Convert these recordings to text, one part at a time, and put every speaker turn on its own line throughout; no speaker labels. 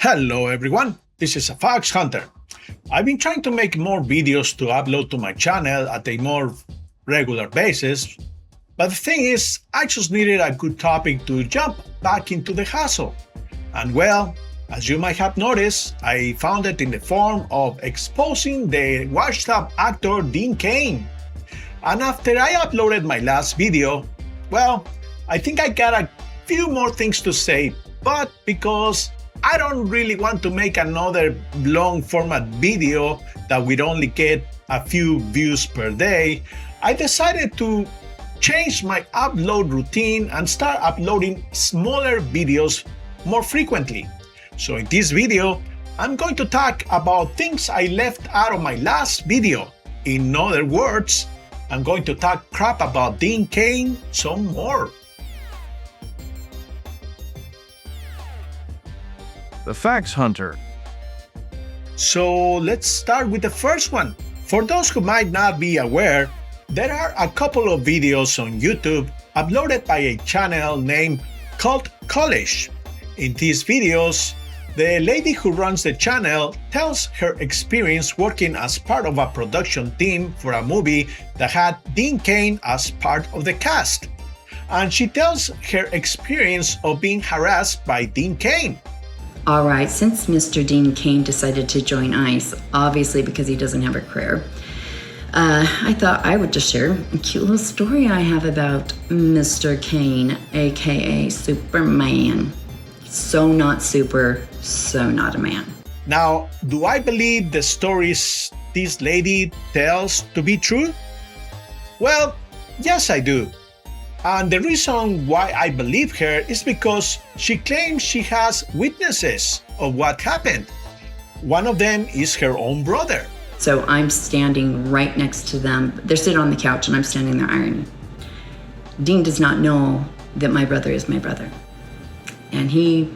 Hello everyone, this is a Fox Hunter. I've been trying to make more videos to upload to my channel at a more regular basis, but the thing is, I just needed a good topic to jump back into the hustle. And well, as you might have noticed, I found it in the form of exposing the washed up actor Dean Cain. And after I uploaded my last video, well, I think I got a few more things to say, but because I don't really want to make another long format video that would only get a few views per day, I decided to change my upload routine and start uploading smaller videos more frequently. So in this video, I'm going to talk about things I left out of my last video. In other words, I'm going to talk crap about Dean Cain some more.
The Facts Hunter.
So let's start with the first one. For those who might not be aware, there are a couple of videos on YouTube uploaded by a channel named Cult College. In these videos, the lady who runs the channel tells her experience working as part of a production team for a movie that had Dean Cain as part of the cast. And she tells her experience of being harassed by Dean Cain.
All right, since Mr. Dean Cain decided to join ICE, obviously because he doesn't have a career, I thought I would just share a cute little story I have about Mr. Cain, aka Superman. So not super, so not a man.
Now, do I believe the stories this lady tells to be true? Well, yes, I do. And the reason why I believe her is because she claims she has witnesses of what happened. One of them is her own brother.
So I'm standing right next to them. They're sitting on the couch and I'm standing there ironing. Dean does not know that my brother is my brother. And he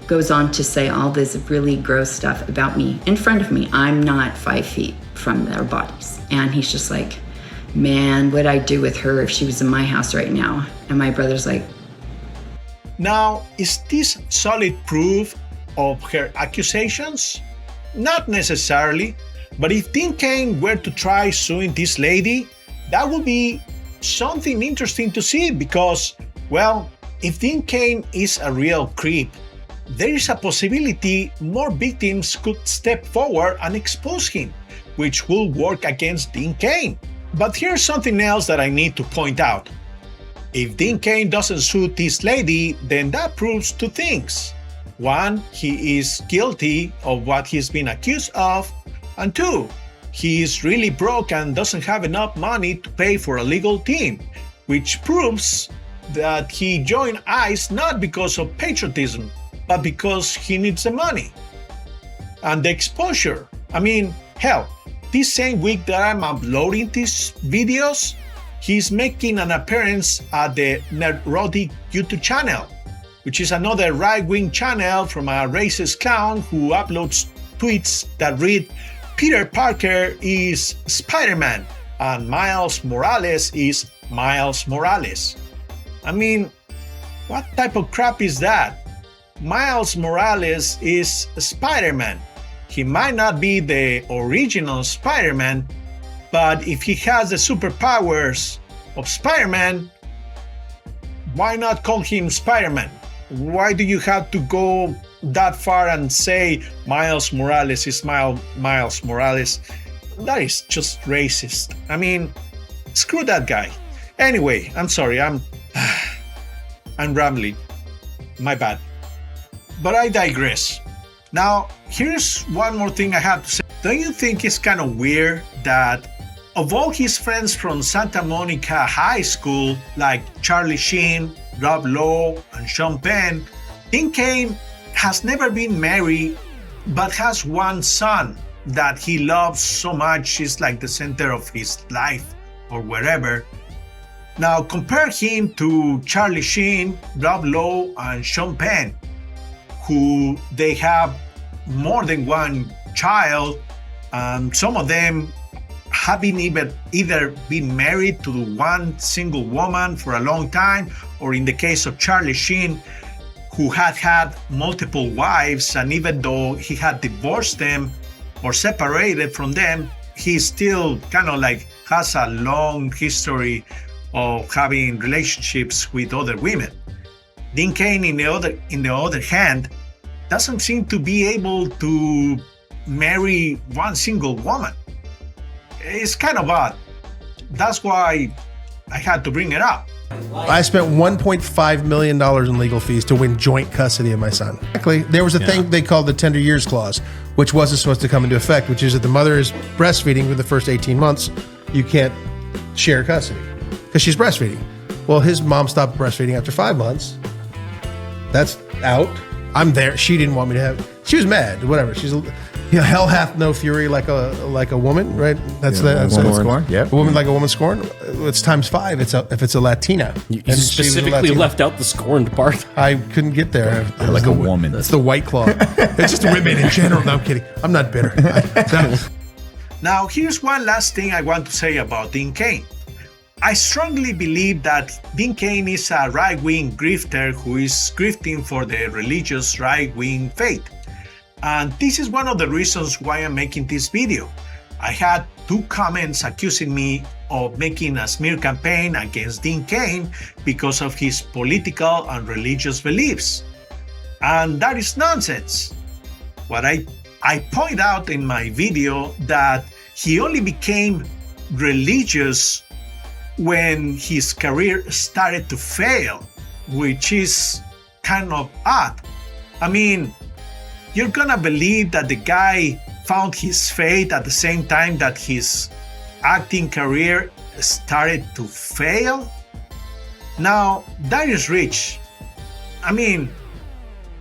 goes on to say all this really gross stuff about me in front of me. I'm not 5 feet from their bodies. And he's just like, man, what'd I do with her if she was in my house right now? And my brother's like,
now, is this solid proof of her accusations? Not necessarily, but if Dean Cain were to try suing this lady, that would be something interesting to see because, well, if Dean Cain is a real creep, there is a possibility more victims could step forward and expose him, which will work against Dean Cain. But here's something else that I need to point out. If Dean Cain doesn't sue this lady, then that proves two things. One, he is guilty of what he's been accused of, and two, he is really broke and doesn't have enough money to pay for a legal team, which proves that he joined ICE not because of patriotism, but because he needs the money. And the exposure, I mean, hell, this same week that I'm uploading these videos, he's making an appearance at the Neurotic YouTube channel, which is another right-wing channel from a racist clown who uploads tweets that read, Peter Parker is Spider-Man and Miles Morales is Miles Morales. I mean, what type of crap is that? Miles Morales is Spider-Man. He might not be the original Spider-Man, but if he has the superpowers of Spider-Man, why not call him Spider-Man? Why do you have to go that far and say Miles Morales is Miles Morales? That is just racist. I mean, screw that guy. Anyway, I'm sorry, I'm rambling. My bad. But I digress. Now, here's one more thing I have to say. Don't you think it's kind of weird that of all his friends from Santa Monica High School, like Charlie Sheen, Rob Lowe, and Sean Penn, Dean Cain has never been married, but has one son that he loves so much, he's like the center of his life or wherever. Now, compare him to Charlie Sheen, Rob Lowe, and Sean Penn, who they have more than one child. Some of them have been either been married to one single woman for a long time, or in the case of Charlie Sheen, who had multiple wives, and even though he had divorced them or separated from them, he still kind of like has a long history of having relationships with other women. Dean Cain, in the other hand, doesn't seem to be able to marry one single woman. It's kind of odd. That's why I had to bring it up.
I spent $1.5 million in legal fees to win joint custody of my son. There was a thing they called the tender years clause, which wasn't supposed to come into effect, which is that the mother is breastfeeding for the first 18 months. You can't share custody because she's breastfeeding. Well, his mom stopped breastfeeding after 5 months. That's out. I'm there. She didn't want me to have. She was mad. Whatever. She's, hell hath no fury like a woman, right? That's
a woman scorn. Yeah,
a woman like a woman scorn. It's times 5. If it's a Latina.
You specifically left out the scorned part.
I couldn't get there.
Like a woman.
It's the White Claw. It's just women in general. No, I'm kidding. I'm not bitter.
Now, here's one last thing I want to say about Dean Cain. I strongly believe that Dean Cain is a right-wing grifter who is grifting for the religious right-wing faith. And this is one of the reasons why I'm making this video. I had 2 comments accusing me of making a smear campaign against Dean Cain because of his political and religious beliefs. And that is nonsense. What I point out in my video that he only became religious when his career started to fail, which is kind of odd. I mean, you're gonna believe that the guy found his faith at the same time that his acting career started to fail? Now, that is rich. I mean,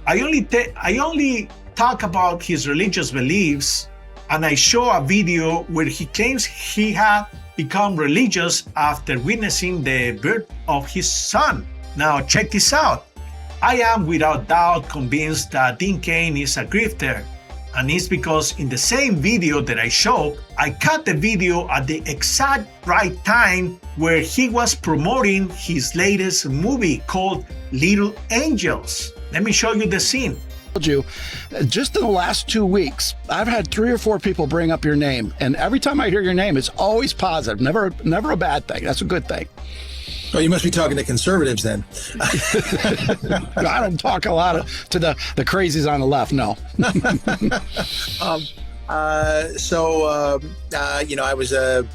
I only talk about his religious beliefs, and I show a video where he claims he had become religious after witnessing the birth of his son. Now, check this out. I am without doubt convinced that Dean Cain is a grifter, and it's because in the same video that I showed, I cut the video at the exact right time where he was promoting his latest movie called Little Angels. Let me show you the scene.
You, just in the last 2 weeks, I've had 3 or 4 people bring up your name, and every time I hear your name, it's always positive, never a bad thing. That's a good thing.
Oh, you must be talking to conservatives then.
I don't talk a lot to the crazies on the left. No.
I was a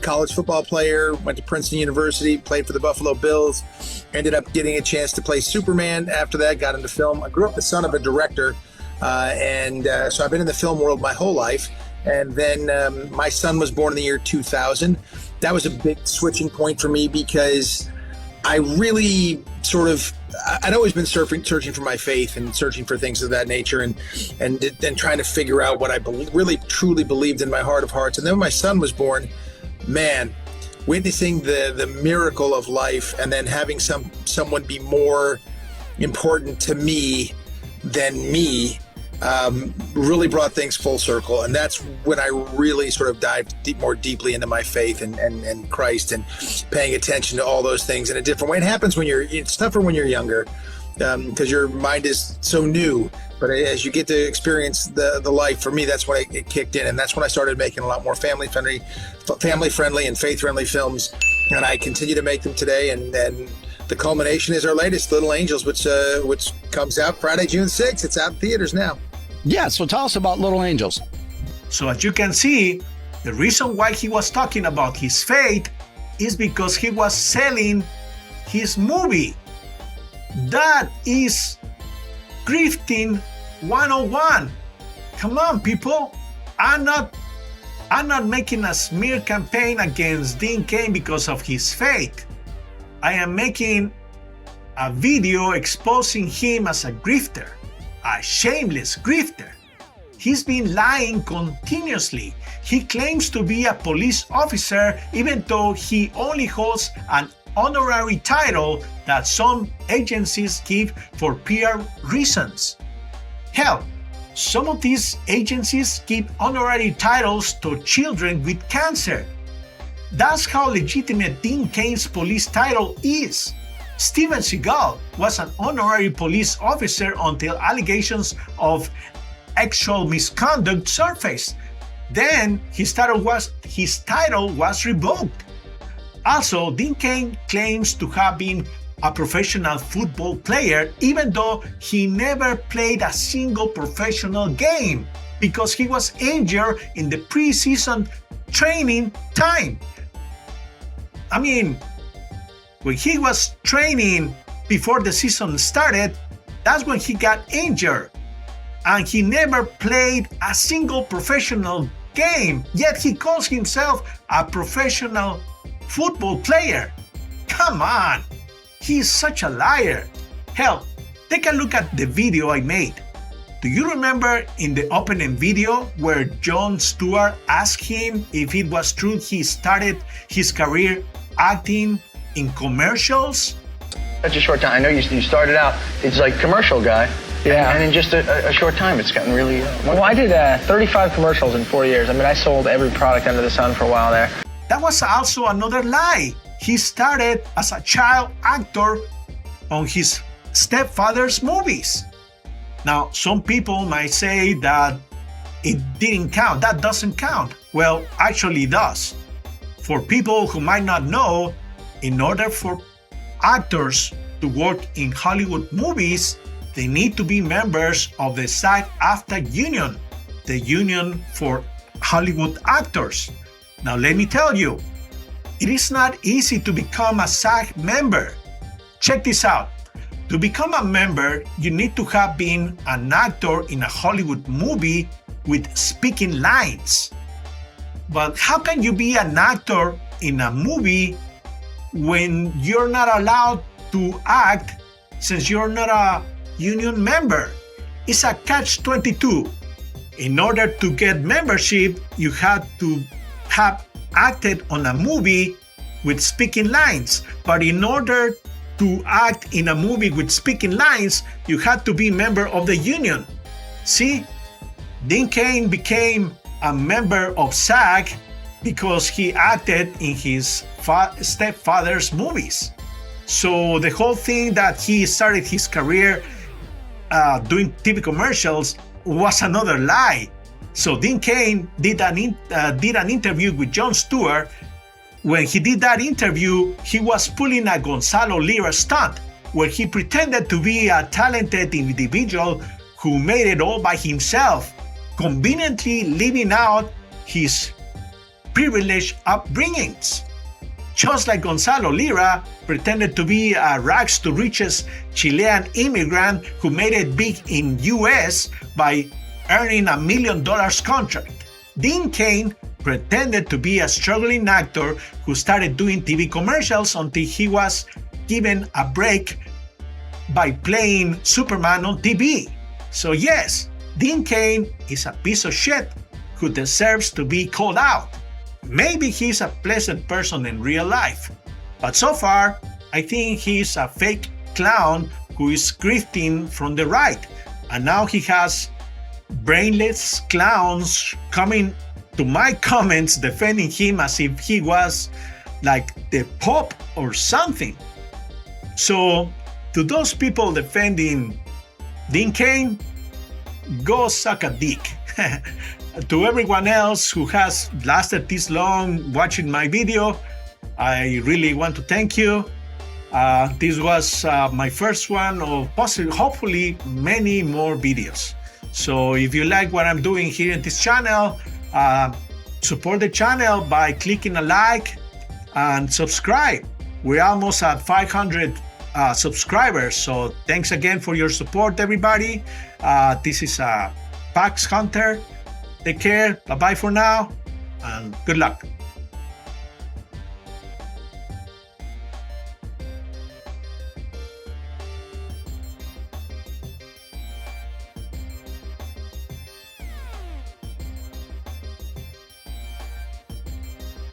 college football player, went to Princeton University, played for the Buffalo Bills, ended up getting a chance to play Superman. After that, got into film. I grew up the son of a director, so I've been in the film world my whole life. And then my son was born in the year 2000. That was a big switching point for me because I really I'd always been searching for my faith and searching for things of that nature and trying to figure out what I really truly believed in my heart of hearts. And then when my son was born, man, witnessing the miracle of life and then having someone be more important to me than me really brought things full circle. And that's when I really sort of dived more deeply into my faith and Christ and paying attention to all those things in a different way. It happens it's tougher when you're younger because your mind is so new. But as you get to experience the life, for me, that's when it kicked in. And that's when I started making a lot more family-friendly and faith-friendly films. And I continue to make them today. And the culmination is our latest, Little Angels, which comes out Friday, June 6th. It's out in theaters now.
Yeah, so tell us about Little Angels.
So as you can see, the reason why he was talking about his faith is because he was selling his movie. That is grifting 101. Come on, people. I'm not making a smear campaign against Dean Cain because of his faith. I am making a video exposing him as a grifter. A shameless grifter. He's been lying continuously. He claims to be a police officer even though he only holds an honorary title that some agencies give for PR reasons. Hell, some of these agencies give honorary titles to children with cancer. That's how legitimate Dean Cain's police title is. Steven Seagal was an honorary police officer until allegations of actual misconduct surfaced. Then his title was revoked. Also, Dean Cain claims to have been a professional football player even though he never played a single professional game because he was injured in the preseason training time. I mean, when he was training before the season started, that's when he got injured. And he never played a single professional game, yet he calls himself a professional football player. Come on, he's such a liar. Hell, take a look at the video I made. Do you remember in the opening video where Jon Stewart asked him if it was true he started his career acting in commercials?
Such a short time. I know you started out, it's like commercial guy. Yeah. And in just a short time, it's gotten really... Well, I did 35 commercials in 4 years. I mean, I sold every product under the sun for a while there.
That was also another lie. He started as a child actor on his stepfather's movies. Now, some people might say that it didn't count. That doesn't count. Well, actually it does. For people who might not know, in order for actors to work in Hollywood movies, they need to be members of the SAG-AFTRA union, the union for Hollywood actors. Now let me tell you, it is not easy to become a SAG member. Check this out. To become a member, you need to have been an actor in a Hollywood movie with speaking lines. But how can you be an actor in a movie when you're not allowed to act since you're not a union member? It's a catch-22. In order to get membership, you had to have acted on a movie with speaking lines. But in order to act in a movie with speaking lines, you had to be a member of the union. See, Dean Cain became a member of SAG because he acted in his stepfather's movies. So the whole thing that he started his career doing TV commercials was another lie. So Dean Cain did an interview with Jon Stewart. When he did that interview, he was pulling a Gonzalo Lira stunt where he pretended to be a talented individual who made it all by himself, conveniently leaving out his privileged upbringings. Just like Gonzalo Lira pretended to be a rags to riches Chilean immigrant who made it big in US by earning $1 million contract. Dean Cain pretended to be a struggling actor who started doing TV commercials until he was given a break by playing Superman on TV. So yes, Dean Cain is a piece of shit who deserves to be called out. Maybe he's a pleasant person in real life, but so far, I think he's a fake clown who is grifting from the right, and now he has brainless clowns coming to my comments defending him as if he was like the Pope or something. So, to those people defending Dean Cain, go suck a dick. To everyone else who has lasted this long watching my video, I really want to thank you. This was my first one of hopefully many more videos. So if you like what I'm doing here in this channel, support the channel by clicking a like and subscribe. We're almost at 500 subscribers, so thanks again for your support, everybody. This is Pax Hunter. Take care, bye-bye for now, and good luck.